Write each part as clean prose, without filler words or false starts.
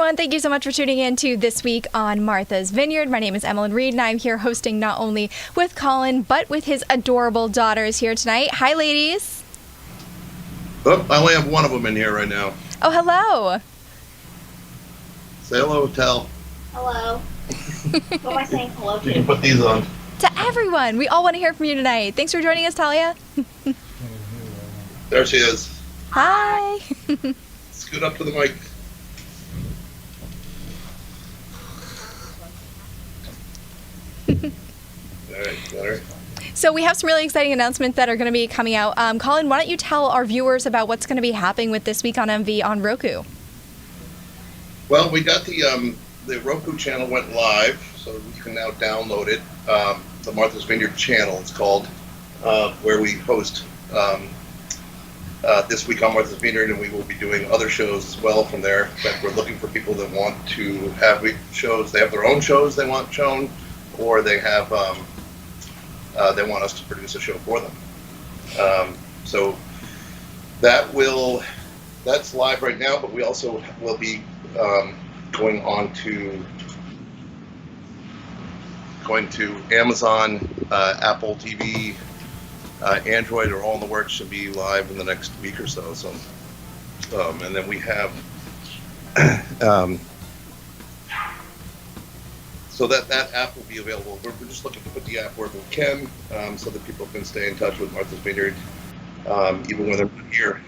everyone. Thank you so much for tuning in to This Week on Martha's Vineyard. My name is Emmeline Reed, and I'm here hosting not only with Colin, but with his adorable daughters here tonight. Hi, ladies. Oh, I only have one of them in here right now. Oh, hello. Say hello, Tal. Hello. Who am I saying hello to? You can put these on. To everyone. We all want to hear from you tonight. Thanks for joining us, Talia. There she is. Hi. Scoot up to the mic. All right, got her. So we have some really exciting announcements that are going to be coming out. Colin, why don't you tell our viewers about what's going to be happening with This Week on MV on Roku? Well, we got the Roku channel went live, so you can now download it. The Martha's Vineyard channel, it's called, where we host This Week on Martha's Vineyard, and we will be doing other shows as well from there. But we're looking for people that want to have shows. They have their own shows they want shown, or they have they want us to produce a show for them. So that's live right now, but we also will be going to Amazon, Apple TV, Android are all in the works, should be live in the next week or so. So, and then we have so that app will be available. We're just looking to put the app wherever we can, so that people can stay in touch with Martha's Vineyard, even when they're not here.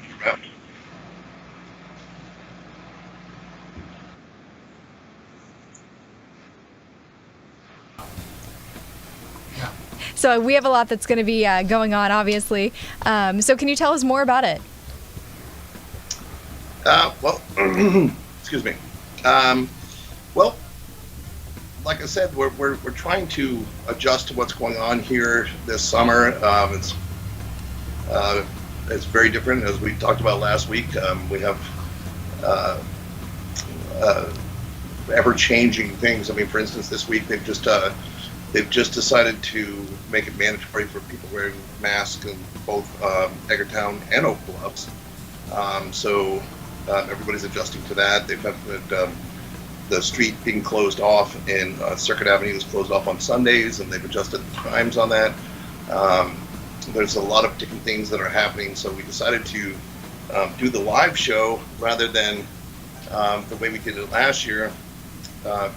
So we have a lot that's going to be going on, obviously. So can you tell us more about it? Well, excuse me. Well, like I said, we're trying to adjust to what's going on here this summer. It's very different, as we talked about last week. We have ever-changing things. I mean, for instance, this week they've just decided to make it mandatory for people wearing masks in both Edgartown and Oak Bluffs. So everybody's adjusting to that. They've had the street being closed off, and Circuit Avenue is closed off on Sundays, and they've adjusted the times on that. There's a lot of different things that are happening, so we decided to do the live show rather than the way we did it last year,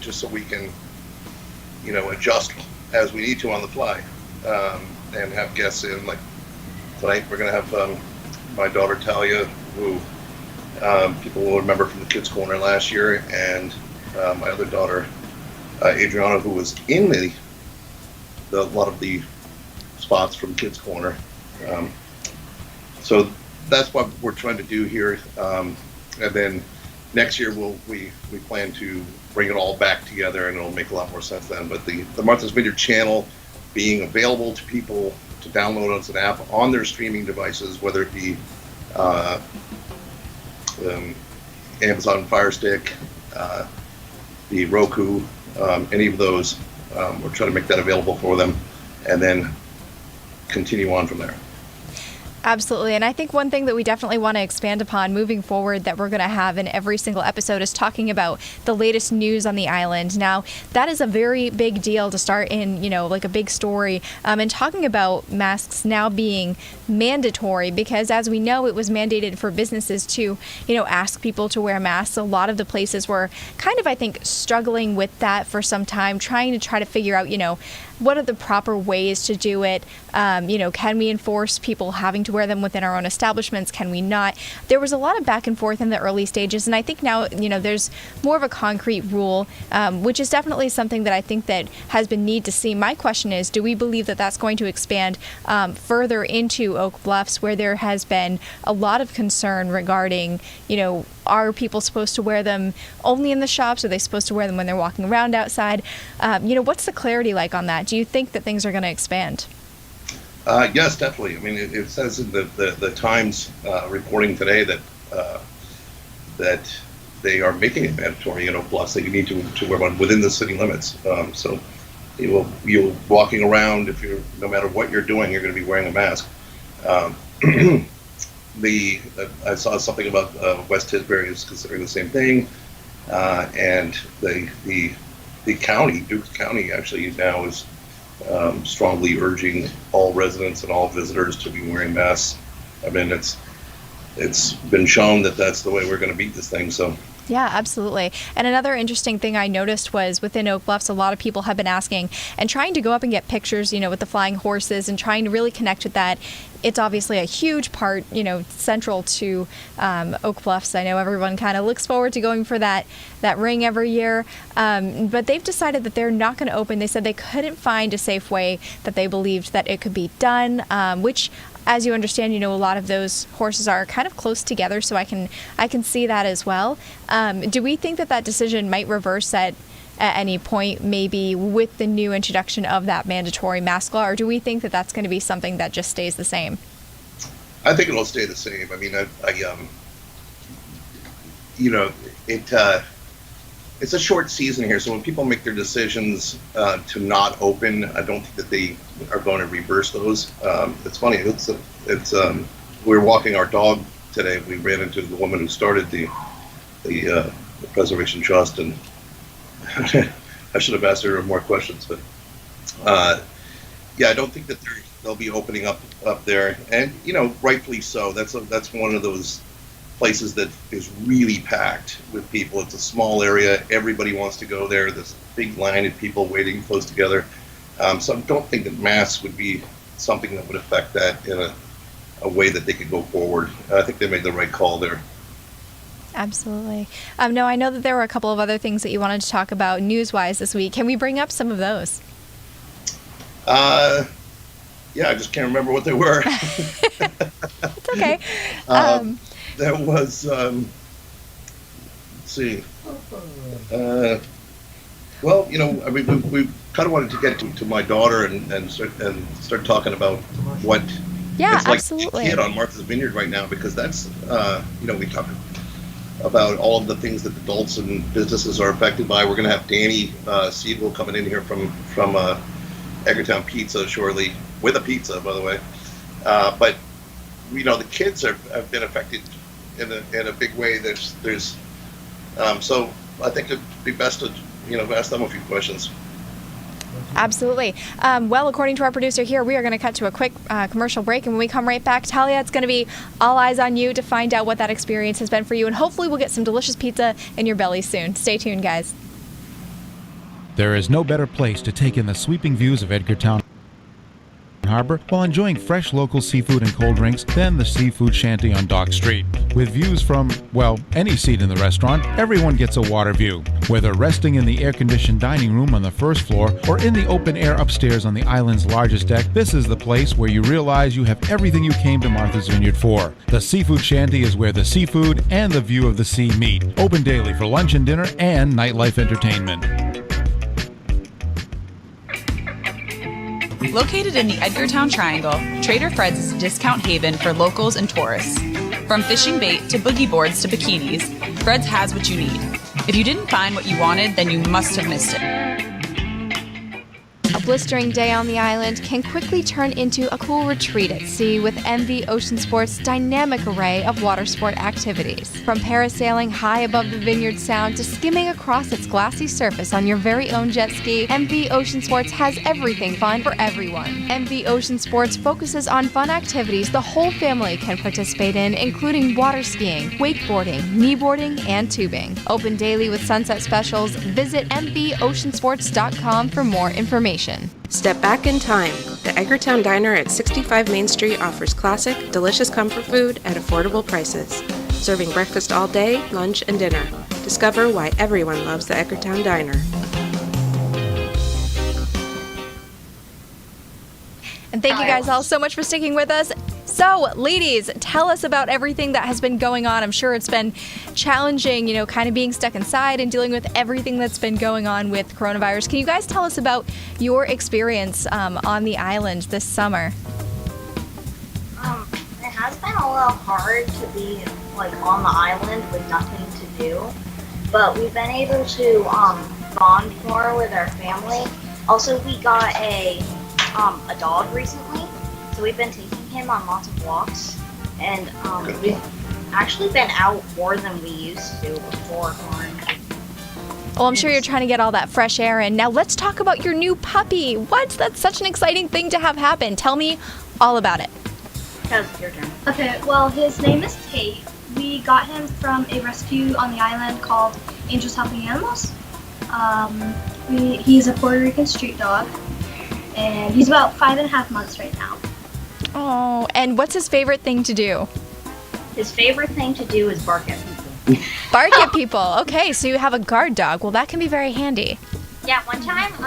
just so we can, adjust as we need to on the fly, and have guests in. Like tonight, we're going to have my daughter Talia, who people will remember from the Kids Corner last year, and my other daughter Adriana, who was in a lot of the spots from Kids Corner. So that's what we're trying to do here, and then next year we plan to bring it all back together, and it'll make a lot more sense then. But the Martha's Vineyard channel being available to people to download as an app on their streaming devices, whether it be Amazon Fire Stick, the Roku, any of those, we're trying to make that available for them, and then continue on from there. Absolutely. And I think one thing that we definitely want to expand upon moving forward that we're going to have in every single episode is talking about the latest news on the island. Now, that is a very big deal to start in, like a big story, and talking about masks now being mandatory, because as we know, it was mandated for businesses to, ask people to wear masks. A lot of the places were kind of, I think, struggling with that for some time, trying to figure out, what are the proper ways to do it? Can we enforce people having to wear them within our own establishments? Can we not? There was a lot of back and forth in the early stages, and I think now, there's more of a concrete rule, which is definitely something that I think that has been neat to see. My question is, do we believe that that's going to expand further into Oak Bluffs, where there has been a lot of concern regarding, are people supposed to wear them only in the shops? Are they supposed to wear them when they're walking around outside? What's the clarity like on that? Do you think that things are going to expand? Yes, definitely. I mean, it says in the Times reporting today that they are making it mandatory, plus that you need to wear one within the city limits. So you're walking around, no matter what you're doing, you're going to be wearing a mask. I saw something about West Tisbury is considering the same thing. and the county, Dukes County, actually now is strongly urging all residents and all visitors to be wearing masks. I mean, it's been shown that that's the way we're going to beat this thing. So. Yeah, absolutely. And another interesting thing I noticed was within Oak Bluffs, a lot of people have been asking and trying to go up and get pictures, with the flying horses and trying to really connect with that. It's obviously a huge part, central to Oak Bluffs. I know everyone kind of looks forward to going for that ring every year. But they've decided that they're not going to open. They said they couldn't find a safe way that they believed that it could be done, which, as you understand, a lot of those horses are kind of close together, so I can see that as well. Do we think that decision might reverse at any point, maybe with the new introduction of that mandatory mask law, or do we think that that's going to be something that just stays the same? I think it'll stay the same. I mean, it's a short season here, so when people make their decisions to not open, I don't think that they are going to reverse those. It's funny. We were walking our dog today. We ran into the woman who started the Preservation Trust, and I should have asked her more questions. But I don't think that they'll be opening up there, and rightfully so. That's one of those places that is really packed with people. It's a small area. Everybody wants to go there. There's a big line of people waiting close together. So I don't think that masks would be something that would affect that in a way that they could go forward. I think they made the right call there. Absolutely. No, I know that there were a couple of other things that you wanted to talk about news-wise this week. Can we bring up some of those? Yeah, I just can't remember what they were. It's okay. There was, let's see. Well, I mean, we kind of wanted to get to my daughter and start talking about what it's like to be a kid on Martha's Vineyard right now, because that's, we talk about all of the things that adults and businesses are affected by. We're going to have Danny Siegel coming in here from Eggertown Pizza shortly, with a pizza, by the way. But the kids have been affected in a big way. So I think it'd be best to ask them a few questions. Absolutely. Well, according to our producer here, we are going to cut to a quick commercial break, and when we come right back, Talia, it's going to be all eyes on you to find out what that experience has been for you, and hopefully we'll get some delicious pizza in your belly soon. Stay tuned, guys. There is no better place to take in the sweeping views of Edgartown Harbor while enjoying fresh local seafood and cold drinks than the Seafood Shanty on Dock Street. With views from, well, any seat in the restaurant, everyone gets a water view. Whether resting in the air-conditioned dining room on the first floor or in the open air upstairs on the island's largest deck, this is the place where you realize you have everything you came to Martha's Vineyard for. The Seafood Shanty is where the seafood and the view of the sea meet. Open daily for lunch and dinner and nightlife entertainment. Located in the Edgartown Triangle, Trader Fred's is a discount haven for locals and tourists. From fishing bait to boogie boards to bikinis, Fred's has what you need. If you didn't find what you wanted, then you must have missed it. A blistering day on the island can quickly turn into a cool retreat at sea with MV Ocean Sports' dynamic array of water sport activities. From parasailing high above the Vineyard Sound to skimming across its glassy surface on your very own jet ski, MV Ocean Sports has everything fun for everyone. MV Ocean Sports focuses on fun activities the whole family can participate in, including water skiing, wakeboarding, kneeboarding, and tubing. Open daily with sunset specials. Visit mvoceansports.com for more information. Step back in time. The Eggertown Diner at 65 Main Street offers classic, delicious comfort food at affordable prices. Serving breakfast all day, lunch, and dinner. Discover why everyone loves the Eggertown Diner. And thank you guys all so much for sticking with us. So, ladies, tell us about everything that has been going on. I'm sure it's been challenging, kind of being stuck inside and dealing with everything that's been going on with coronavirus. Can you guys tell us about your experience on the island this summer? It has been a little hard to be on the island with nothing to do, but we've been able to bond more with our family. Also, we got a dog recently, so we've been taking him on lots of walks, and we've actually been out more than we used to before quarantine. Well, I'm sure you're trying to get all that fresh air in. Now let's talk about your new puppy. What? That's such an exciting thing to have happen. Tell me all about it. Kaz, your turn. Okay, well, his name is Tate. We got him from a rescue on the island called Angels Helping Animals. He's a Puerto Rican street dog, and he's about 5.5 months right now. Oh, and what's his favorite thing to do? His favorite thing to do is bark at people. Bark at people. Okay, so you have a guard dog. Well, that can be very handy. Yeah, one time, he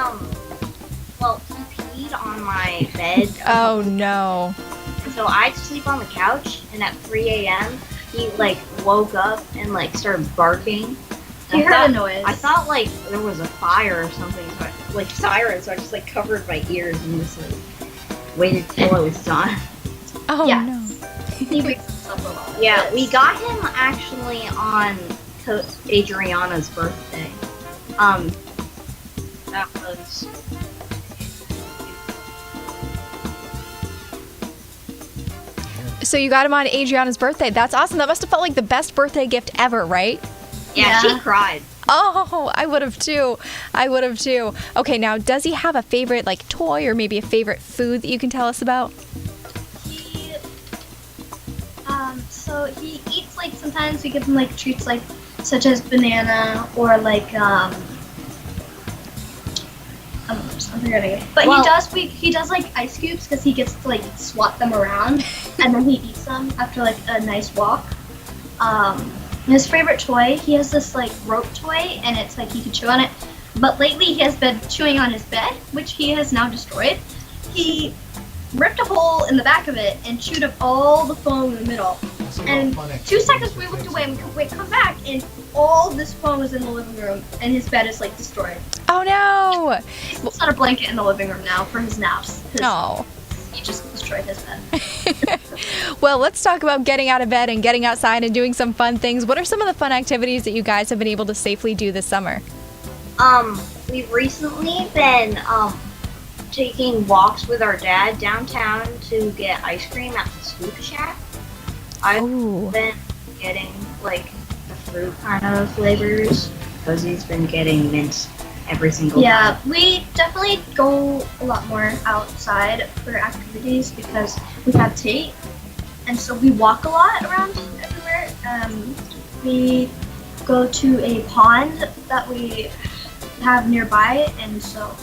peed on my bed. Oh, no. And so I'd sleep on the couch, and at 3 a.m., he, woke up and, started barking. He heard a noise. I thought, there was a fire or something, so sirens, so I just, covered my ears and just, waited till it was done. Oh, Yeah. no. He wakes us up a lot. Yeah, we got him actually on Adriana's birthday. That was... So you got him on Adriana's birthday. That's awesome. That must have felt like the best birthday gift ever, right? Yeah, she cried. Oh, I would have too. Okay, now, does he have a favorite, toy or maybe a favorite food that you can tell us about? So he eats, sometimes we give him, treats, such as banana or, I'm forgetting it. But he does ice cubes because he gets to, swat them around, and then he eats them after, a nice walk. His favorite toy, he has this, rope toy, and it's, he can chew on it. But lately he has been chewing on his bed, which he has now destroyed. He ripped a hole in the back of it and chewed up all the foam in the middle. And 2 seconds we looked away and we come back, and all this foam was in the living room, and his bed is, destroyed. Oh, no. He's on a blanket in the living room now for his naps. Oh. He just destroyed his bed. Well, let's talk about getting out of bed and getting outside and doing some fun things. What are some of the fun activities that you guys have been able to safely do this summer? We've recently been taking walks with our dad downtown to get ice cream at the Scoop Shack. I've been getting the fruit kind of flavors because he's been getting mint every single time. Yeah, we definitely go a lot more outside for activities because we have Tate, and so we walk a lot around everywhere. We go to a pond that we have nearby, and so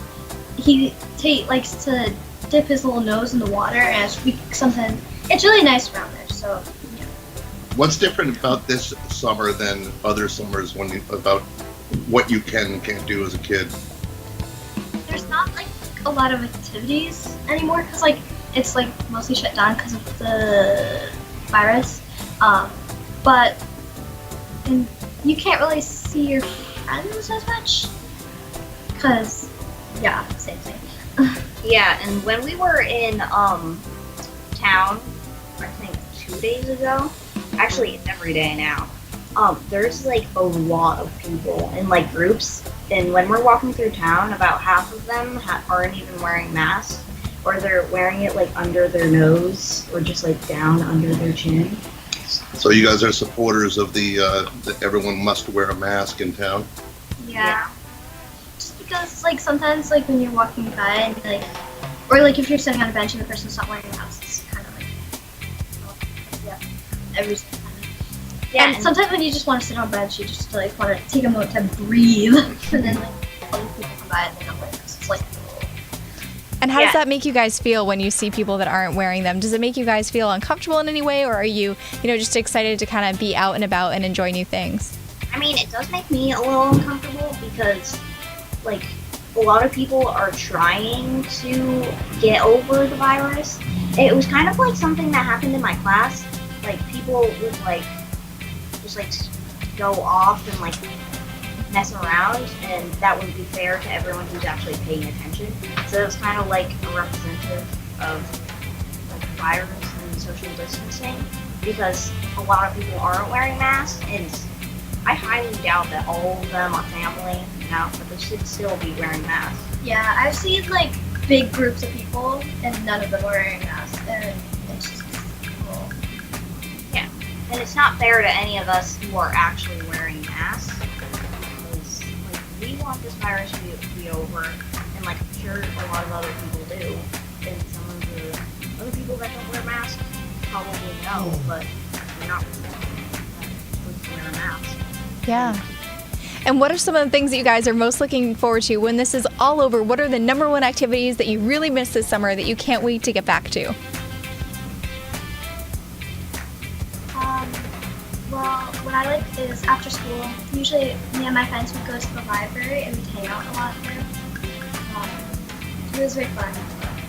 Tate likes to dip his little nose in the water, and it's really nice around there. So yeah. What's different about this summer than other summers about what you can and can't do as a kid? There's not a lot of activities anymore because it's mostly shut down because of the virus. But you can't really see your friends as much because same thing. Yeah, and when we were in town, I think 2 days ago, actually it's every day now. There's a lot of people in groups, and when we're walking through town, about half of them aren't even wearing masks, or they're wearing it under their nose or just down under their chin. So you guys are supporters of the that everyone must wear a mask in town? Yeah. Just because sometimes when you're walking by and or if you're sitting on a bench and the person's not wearing a mask, it's kind of every single time. Yeah, and sometimes when you just want to sit on a bench, you just want to take a moment to breathe, and then other people come by and they're not wearing masks. It's And how does that make you guys feel when you see people that aren't wearing them? Does it make you guys feel uncomfortable in any way, or are you, just excited to kind of be out and about and enjoy new things? I mean, it does make me a little uncomfortable because, a lot of people are trying to get over the virus. It was kind of something that happened in my class. People would, just, go off and, mess around, and that wouldn't be fair to everyone who's actually paying attention. So it was kind of a representative of the virus and social distancing, because a lot of people aren't wearing masks, and I highly doubt that all of them are family now, but they should still be wearing masks. Yeah, I've seen big groups of people and none of them are wearing masks, and it's just cool. Yeah, and it's not fair to any of us who are actually wearing masks. Because, we want this virus to be over, and like I'm sure a lot of other people do, and some of the other people that don't wear masks probably know, but they're not supposed to wear a mask. Yeah. And what are some of the things that you guys are most looking forward to when this is all over? What are the number one activities that you really miss this summer that you can't wait to get back to? Well, what I like is after school, usually me and my friends would go to the library and we'd hang out a lot there. It was very fun.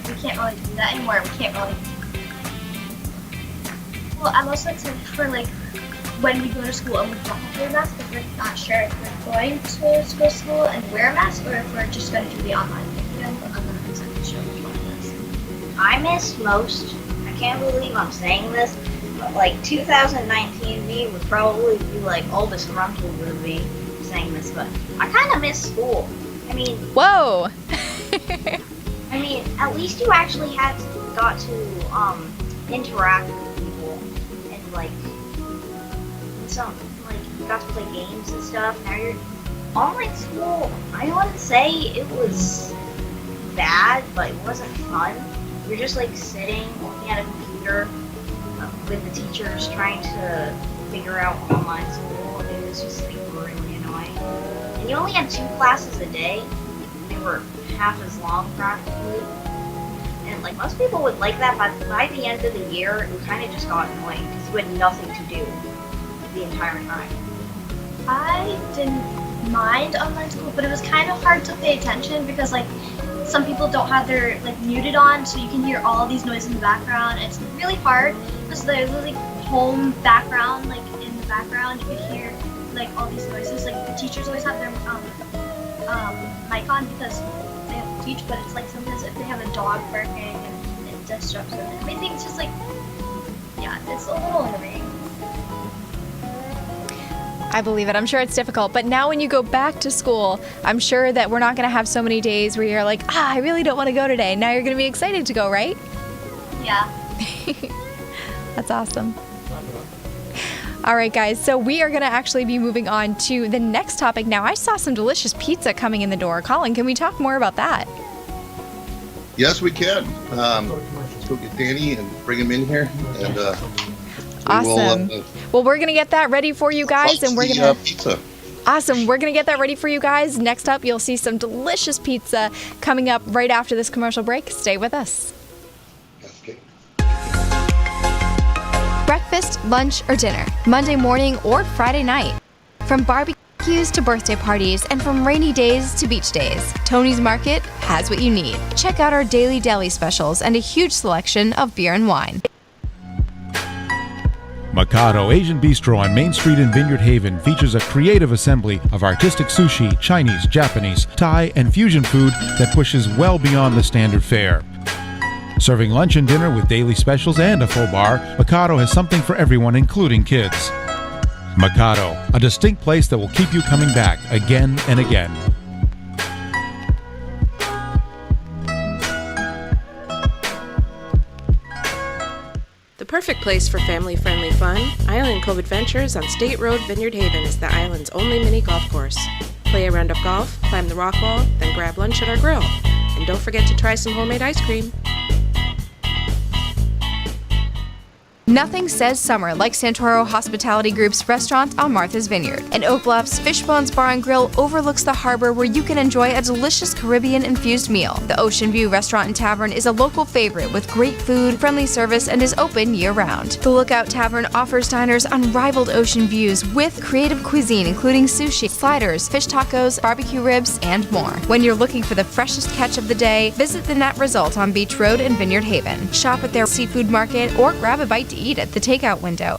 We can't really do that anymore. We can't really. Well, I'm also excited for like when we go to school and we don't have to wear masks because we're not sure if we're going to go to school and wear a mask or if we're just going to do the online thing again. But I'm not exactly sure which one it is. I miss most. I can't believe I'm saying this, but like 2019 me would probably be like all disgruntled with me saying this, but I kind of miss school. I mean, Whoa! at least you actually got to interact with people and like you got to play games and stuff. Now you're online school. I wouldn't say it was bad, but it wasn't fun. You're just like sitting, looking at a computer with the teachers trying to figure out online school. It was just like really annoying. And you only had 2 classes a day. They were half as long practically. And like most people would like that, but by the end of the year, it kind of just got annoying because you had nothing to do the entire time. I didn't mind online school, but it was kind of hard to pay attention because like some people don't have their like muted on, so you can hear all these noises in the background. And it's really hard because there's like home background, like in the background you could hear like all these noises. Like the teachers always have their mic on because they have to teach, but it's like sometimes if they have a dog barking and it disrupts them. I think it's just like, yeah, it's a little annoying. I believe it. I'm sure it's difficult. But now when you go back to school, I'm sure that we're not going to have so many days where you're like, I really don't want to go today. Now you're going to be excited to go, right? Yeah. That's awesome. All right, guys. So we are going to actually be moving on to the next topic now. I saw some delicious pizza coming in the door. Colin, can we talk more about that? Yes, we can. Let's go get Danny and bring him in here, and Awesome. Well, we're going to get that ready for you guys, and we're going to pizza. Awesome. We're going to get that ready for you guys. Next up, you'll see some delicious pizza coming up right after this commercial break. Stay with us. Okay. Breakfast, lunch, or dinner, Monday morning or Friday night. From barbecues to birthday parties, and from rainy days to beach days, Tony's Market has what you need. Check out our daily deli specials and a huge selection of beer and wine. Mikado Asian Bistro on Main Street in Vineyard Haven features a creative assembly of artistic sushi, Chinese, Japanese, Thai, and fusion food that pushes well beyond the standard fare. Serving lunch and dinner with daily specials and a full bar, Mikado has something for everyone, including kids. Mikado, a distinct place that will keep you coming back again and again. The perfect place for family-friendly fun, Island Cove Adventures on State Road, Vineyard Haven is the island's only mini golf course. Play a round of golf, climb the rock wall, then grab lunch at our grill. And don't forget to try some homemade ice cream. Nothing says summer like Santoro Hospitality Group's restaurant on Martha's Vineyard. And Oak Bluff's Fishbones Bar and Grill overlooks the harbor where you can enjoy a delicious Caribbean-infused meal. The Ocean View Restaurant and Tavern is a local favorite with great food, friendly service, and is open year-round. The Lookout Tavern offers diners unrivaled ocean views with creative cuisine including sushi, sliders, fish tacos, barbecue ribs, and more. When you're looking for the freshest catch of the day, visit the Net Result on Beach Road in Vineyard Haven. Shop at their seafood market or grab a bite to eat at the takeout window.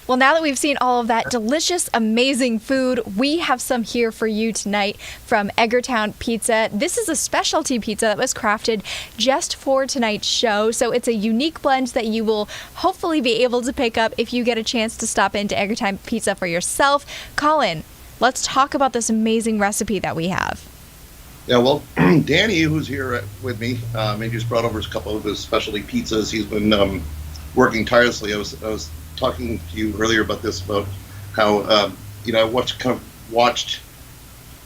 Well, now that we've seen all of that delicious, amazing food, we have some here for you tonight from Eggertown Pizza. This is a specialty pizza that was crafted just for tonight's show, so it's a unique blend that you will hopefully be able to pick up if you get a chance to stop into Eggertown Pizza for yourself. Colin, let's talk about this amazing recipe that we have. Yeah, well, Danny, who's here with me, he just brought over a couple of his specialty pizzas. He's been working tirelessly. I was talking to you earlier about this, about how I watched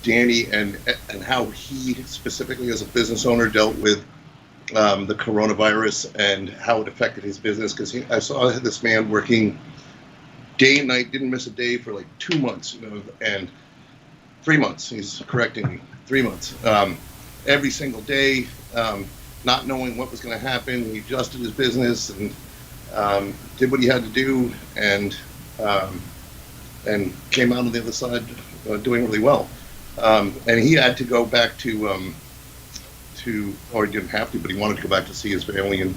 Danny and how he specifically as a business owner dealt with the coronavirus and how it affected his business. Because I saw this man working day and night, didn't miss a day for like 2 months, and 3 months. He's correcting me, 3 months. Every single day, not knowing what was going to happen. He adjusted his business and did what he had to do, and came out on the other side doing really well. And he had to go back to, or he didn't have to, but he wanted to go back to see his family in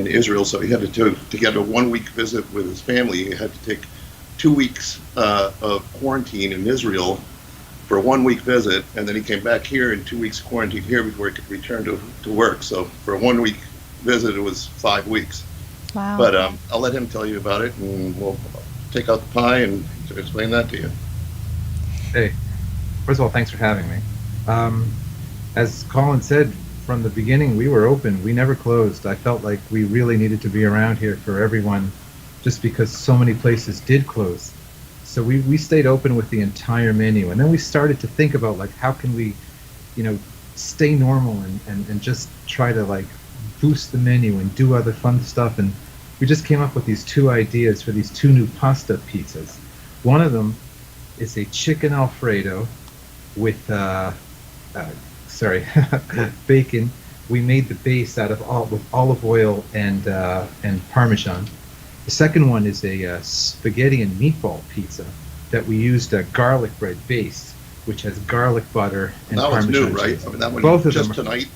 Israel. So he had to get a 1 week visit with his family. He had to take 2 weeks of quarantine in Israel for a 1 week visit, and then he came back here in 2 weeks quarantine here before he could return to work. So for a 1 week visit, it was 5 weeks. Wow. But I'll let him tell you about it, and we'll take out the pie and explain that to you. Hey, first of all, thanks for having me. As Colin said, from the beginning, we were open. We never closed. I felt like we really needed to be around here for everyone, just because so many places did close. So we stayed open with the entire menu, and then we started to think about like how can we, stay normal and just try to like boost the menu and do other fun stuff. And we just came up with these 2 ideas for these 2 new pasta pizzas. One of them is a chicken Alfredo with bacon. We made the base out of with olive oil and Parmesan. The second one is a spaghetti and meatball pizza that we used a garlic bread base, which has garlic butter and that Parmesan was new, right? cheese. I mean, that one Both of just them tonight.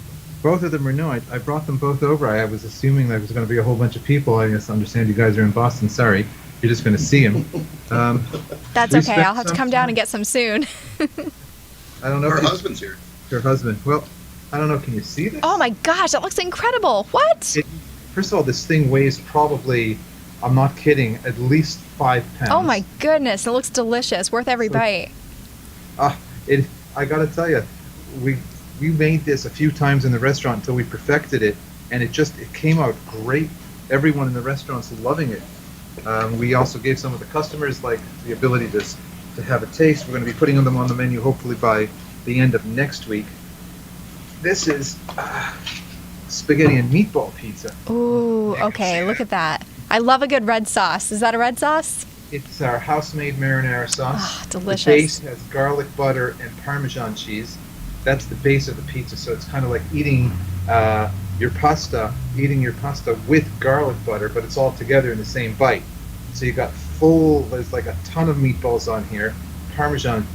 Both of them are new. I brought them both over. I was assuming there was going to be a whole bunch of people. I just understand you guys are in Boston. Sorry, you're just going to see them. That's okay. I'll have to come down and get some soon. I don't know. Her husband's here. Her husband. Well, I don't know. Can you see this? Oh my gosh, that looks incredible. What? First of all, this thing weighs probably, I'm not kidding, at least 5 pounds. Oh my goodness, it looks delicious. Worth every bite. I got to tell you, we made this a few times in the restaurant until we perfected it, and it came out great. Everyone in the restaurant's loving it. We also gave some of the customers like the ability to have a taste. We're going to be putting them on the menu hopefully by the end of next week. This is spaghetti and meatball pizza. Ooh, okay, look at that. I love a good red sauce. Is that a red sauce? It's our house-made marinara sauce. Oh, delicious. The base has garlic butter and Parmesan cheese. That's the base of the pizza, so it's kind of like eating your pasta with garlic butter, but it's all together in the same bite. So you got there's like a ton of meatballs on here, Parmesan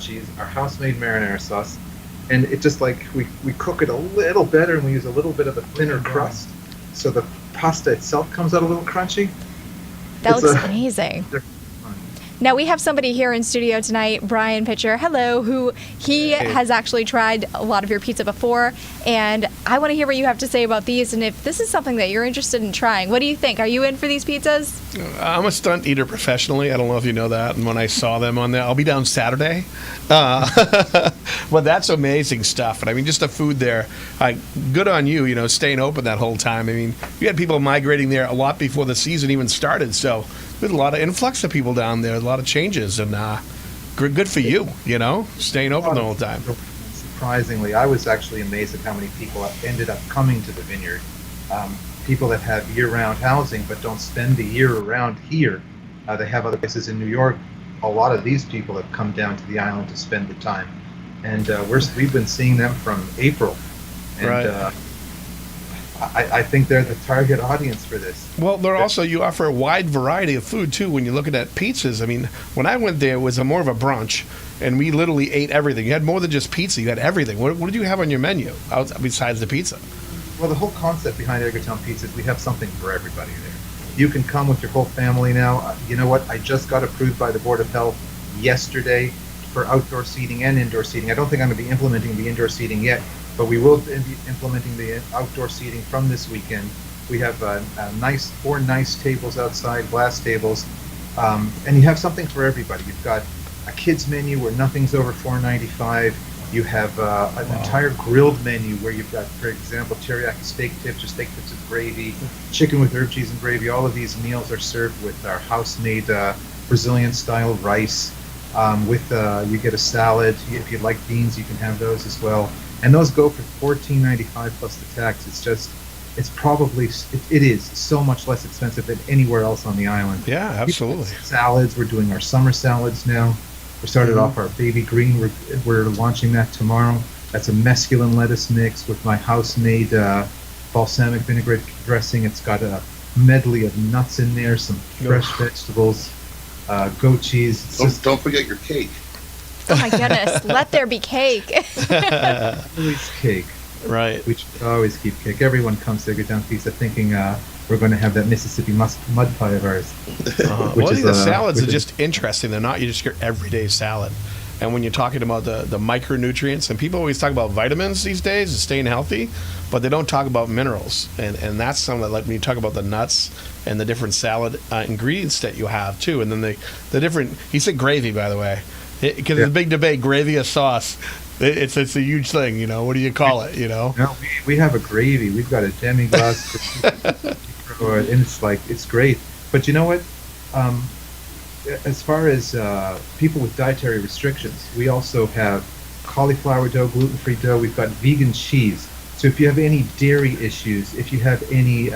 cheese, our house-made marinara sauce, and it just like we cook it a little better, and we use a little bit of a thinner crust, so the pasta itself comes out a little crunchy. That looks amazing. Now we have somebody here in studio tonight, Brian Pitcher, hello, who has actually tried a lot of your pizza before, and I want to hear what you have to say about these, and if this is something that you're interested in trying. What do you think? Are you in for these pizzas? I'm a stunt eater professionally. I don't know if you know that, and when I saw them on there, I'll be down Saturday. But that's amazing stuff, and I mean, just the food there, good on you, staying open that whole time. I mean, you had people migrating there a lot before the season even started, so there's a lot of influx of people down there, a lot of changes, and good for you, staying open the whole time. Surprisingly, I was actually amazed at how many people ended up coming to the vineyard. People that have year-round housing but don't spend the year around here. They have other places in New York. A lot of these people have come down to the island to spend the time. And we've been seeing them from April. And right. I think they're the target audience for this. Well, you offer a wide variety of food, too, when you're looking at pizzas. I mean, when I went there, it was more of a brunch, and we literally ate everything. You had more than just pizza. You had everything. What did you have on your menu besides the pizza? Well, the whole concept behind Edgartown Pizza is we have something for everybody there. You can come with your whole family now. You know what? I just got approved by the Board of Health yesterday for outdoor seating and indoor seating. I don't think I'm going to be implementing the indoor seating yet, but we will be implementing the outdoor seating from this weekend. We have 4 nice tables outside, glass tables, and you have something for everybody. You've got a kids menu where nothing's over $4.95. You have an entire grilled menu where you've got, for example, teriyaki steak tips or steak tips with gravy, chicken with herb cheese and gravy. All of these meals are served with our house-made Brazilian-style rice. You get a salad. If you like beans, you can have those as well. And those go for $14.95 plus the tax. It is so much less expensive than anywhere else on the island. Yeah, absolutely. Salads. We're doing our summer salads now. We started off our baby green. We're launching that tomorrow. That's a mesclun lettuce mix with my house-made balsamic vinaigrette dressing. It's got a medley of nuts in there, some fresh vegetables, goat cheese. Don't forget your cake. Oh my goodness, let there be cake. Always cake. Right. We should always keep cake. Everyone comes to Get Down Pizza thinking we're going to have that Mississippi mud pie of ours. Well, I think the salads are just interesting. They're not just your everyday salad. And when you're talking about the micronutrients, and people always talk about vitamins these days and staying healthy, but they don't talk about minerals. And that's something that, like when you talk about the nuts and the different salad ingredients that you have too. And then the different, he said gravy, by the way, because it's a big debate, gravy or sauce. It's a huge thing, you know. What do you call it, you know? No, we have a gravy. We've got a demi-glace, and it's great. But you know what? As far as people with dietary restrictions, we also have cauliflower dough, gluten-free dough. We've got vegan cheese. So if you have any dairy issues, if you have any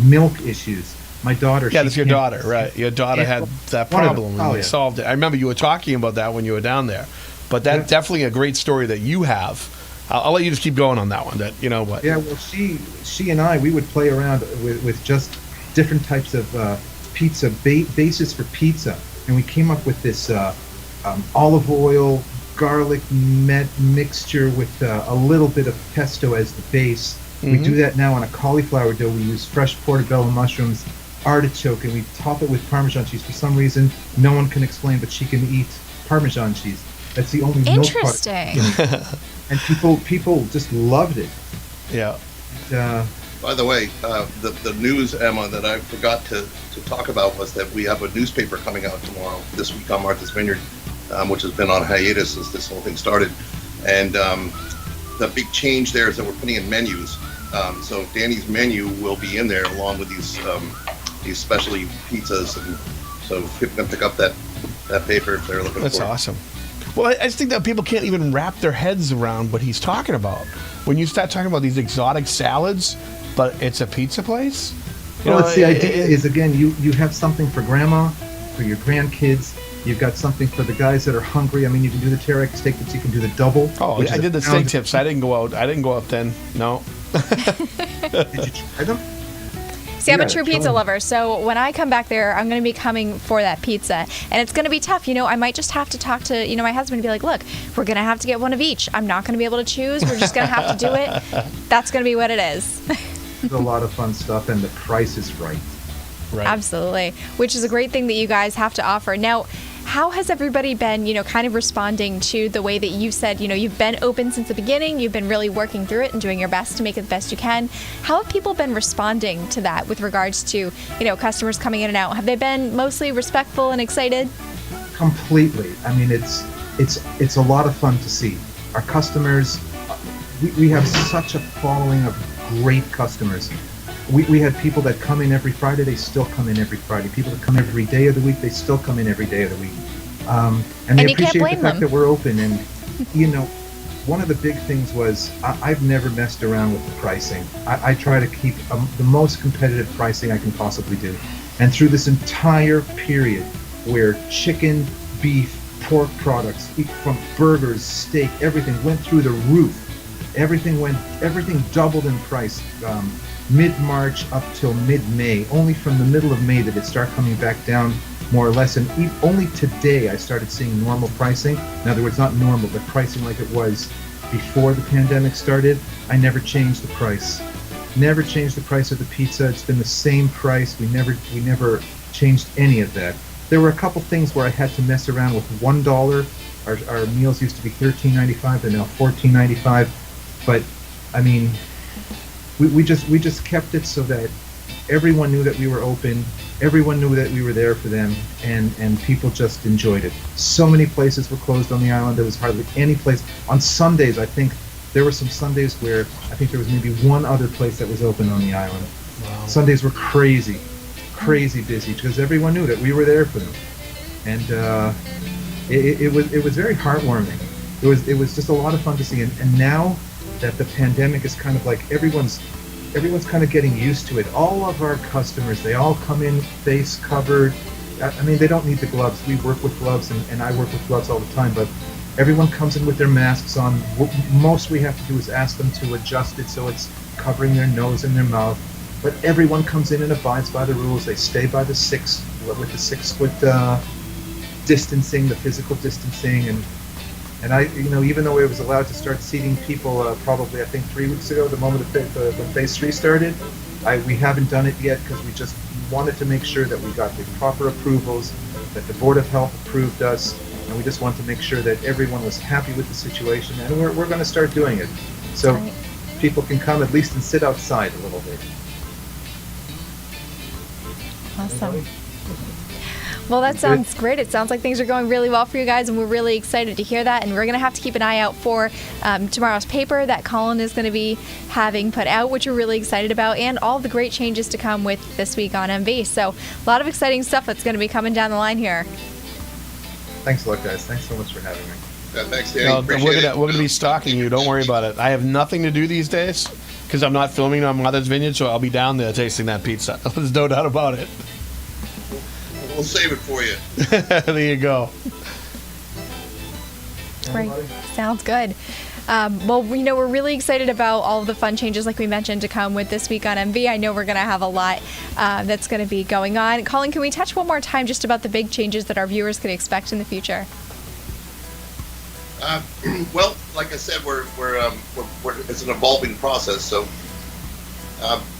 milk issues, my daughter... Yeah, that's your daughter, right. Your daughter had that problem and we solved it. I remember you were talking about that when you were down there. But that's definitely a great story that you have. I'll let you just keep going on that one. That, you know what? Yeah, well, she and I, we would play around with just different types of pizza bases for pizza, and we came up with this olive oil, garlic mixture with a little bit of pesto as the base. Mm-hmm. We do that now on a cauliflower dough. We use fresh portobello mushrooms, artichoke, and we top it with Parmesan cheese. For some reason, no one can explain, but she can eat Parmesan cheese. That's the only milk product. Interesting. And people just loved it. Yeah. By the way, the news, Emma, that I forgot to talk about was that we have a newspaper coming out tomorrow, this week on Martha's Vineyard, which has been on hiatus since this whole thing started. And the big change there is that we're putting in menus. So Danny's menu will be in there along with these specialty pizzas. And so people can pick up that paper if they're looking for it. That's awesome. Well, I just think that people can't even wrap their heads around what he's talking about. When you start talking about these exotic salads, but it's a pizza place? It's the idea is, again, you have something for grandma, for your grandkids. You've got something for the guys that are hungry. I mean, you can do the teriyaki steak tips. You can do the double. Oh, I did the steak tips. I didn't go out then. No. Did you try them? See, I'm a true pizza lover, so when I come back there, I'm going to be coming for that pizza. And it's going to be tough. I might just have to talk to, my husband and be like, look, we're going to have to get one of each. I'm not going to be able to choose. We're just going to have to do it. That's going to be what it is. There's a lot of fun stuff, and the price is right. Right. Absolutely, which is a great thing that you guys have to offer. Now, how has everybody been, kind of responding to the way that you said, you've been open since the beginning, you've been really working through it and doing your best to make it the best you can. How have people been responding to that with regards to, customers coming in and out? Have they been mostly respectful and excited? Completely. I mean, it's a lot of fun to see. Our customers, we have such a following of great customers. We had people that come in every Friday, they still come in every Friday. People that come every day of the week, they still come in every day of the week. And they appreciate the fact that we're open. And, one of the big things was I've never messed around with the pricing. I try to keep the most competitive pricing I can possibly do. And through this entire period where chicken, beef, pork products, from burgers, steak, everything went through the roof. Everything doubled in price. Mid-March up till mid-May. Only from the middle of May did it start coming back down more or less. And only today I started seeing normal pricing. In other words, not normal, but pricing like it was before the pandemic started. I never changed the price. Never changed the price of the pizza. It's been the same price. We never changed any of that. There were a couple things where I had to mess around with $1. Our meals used to be $13.95. They're now $14.95. But, I mean... We just kept it so that everyone knew that we were open, everyone knew that we were there for them, and people just enjoyed it. So many places were closed on the island. There was hardly any place. On Sundays, I think there were some Sundays where I think there was maybe one other place that was open on the island. Wow. Sundays were crazy busy because everyone knew that we were there for them. And it was very heartwarming. It was just a lot of fun to see. And now that the pandemic is kind of like everyone's kind of getting used to it. All of our customers, they all come in face covered. I mean, they don't need the gloves. We work with gloves, and I work with gloves all the time, but everyone comes in with their masks on. Most we have to do is ask them to adjust it so it's covering their nose and their mouth. But everyone comes in and abides by the rules. They stay by the 6 foot distancing, the physical distancing, and I, even though I was allowed to start seating people probably I think 3 weeks ago, the moment when phase 3 started, we haven't done it yet because we just wanted to make sure that we got the proper approvals, that the Board of Health approved us, and we just wanted to make sure that everyone was happy with the situation, and we're going to start doing it. So Right. People can come at least and sit outside a little bit. Awesome. Well, that sounds great. It sounds like things are going really well for you guys, and we're really excited to hear that. And we're going to have to keep an eye out for tomorrow's paper that Colin is going to be having put out, which we're really excited about, and all the great changes to come with This Week on MV. So a lot of exciting stuff that's going to be coming down the line here. Thanks a lot, guys. Thanks so much for having me. Thanks, Danny. No, Appreciate it. we're gonna be stalking you. Don't worry about it. I have nothing to do these days because I'm not filming on Mother's Vineyard, so I'll be down there tasting that pizza. There's no doubt about it. We'll save it for you. There you go. Great. Sounds good. Well, we're really excited about all of the fun changes, like we mentioned, to come with This Week on MV. I know we're going to have a lot that's going to be going on. Colin, can we touch one more time just about the big changes that our viewers could expect in the future? Well, like I said, we're it's an evolving process. So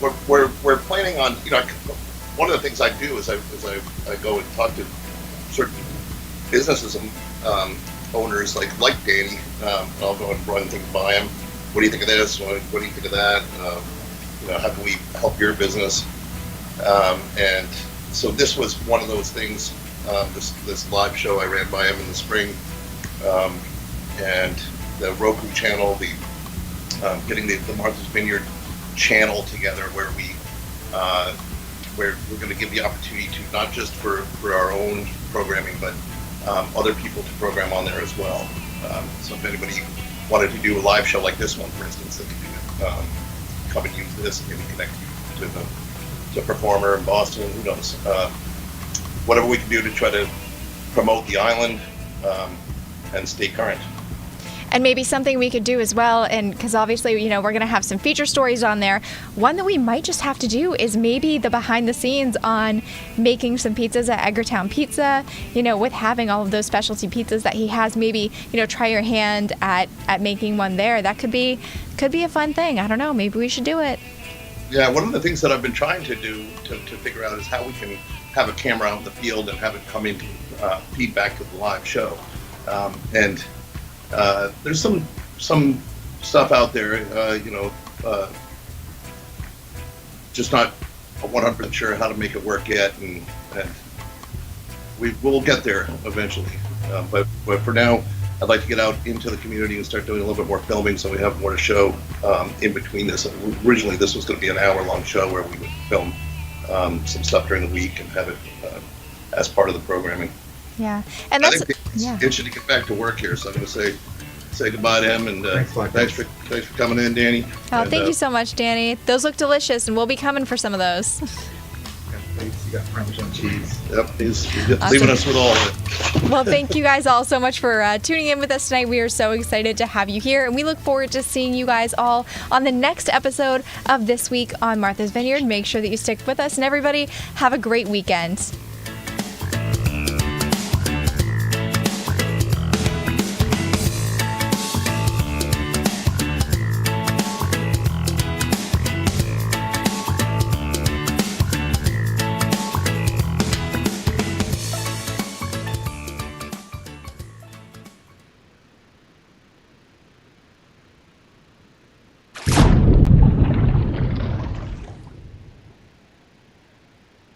we're planning on, one of the things I do is I go and talk to certain businesses and owners like Danny. I'll go and run things by him. What do you think of this? What do you think of that? How can we help your business? And so this was one of those things. This live show I ran by him in the spring. And the Roku channel, getting the Martha's Vineyard channel together, where we're going to give the opportunity to not just for our own programming, but other people to program on there as well. So if anybody wanted to do a live show like this one, for instance, they could come and use this and maybe connect you to a performer in Boston. Who knows? Whatever we can do to try to promote the island and stay current. And maybe something we could do as well, and because obviously, we're going to have some feature stories on there. One that we might just have to do is maybe the behind the scenes on making some pizzas at Edgartown Pizza, with having all of those specialty pizzas that he has. Maybe, try your hand at making one there. That could be a fun thing. I don't know. Maybe we should do it. Yeah, one of the things that I've been trying to do to figure out is how we can have a camera out in the field and have it come in to feedback to the live show. There's some stuff out there, just not 100% sure how to make it work yet, and we will get there eventually. But for now, I'd like to get out into the community and start doing a little bit more filming, so we have more to show in between this. Originally, this was going to be an hour-long show where we would film some stuff during the week and have it as part of the programming. Yeah, and I that's think it's itching to get back to work here, so I'm going to say goodbye to him, and thanks for coming in, Danny. Oh, and, thank you so much, Danny. Those look delicious, and we'll be coming for some of those. You got Parmesan cheese. Yep, he's leaving us with all of it. Well, thank you guys all so much for tuning in with us tonight. We are so excited to have you here, and we look forward to seeing you guys all on the next episode of This Week on Martha's Vineyard. Make sure that you stick with us, and everybody, have a great weekend.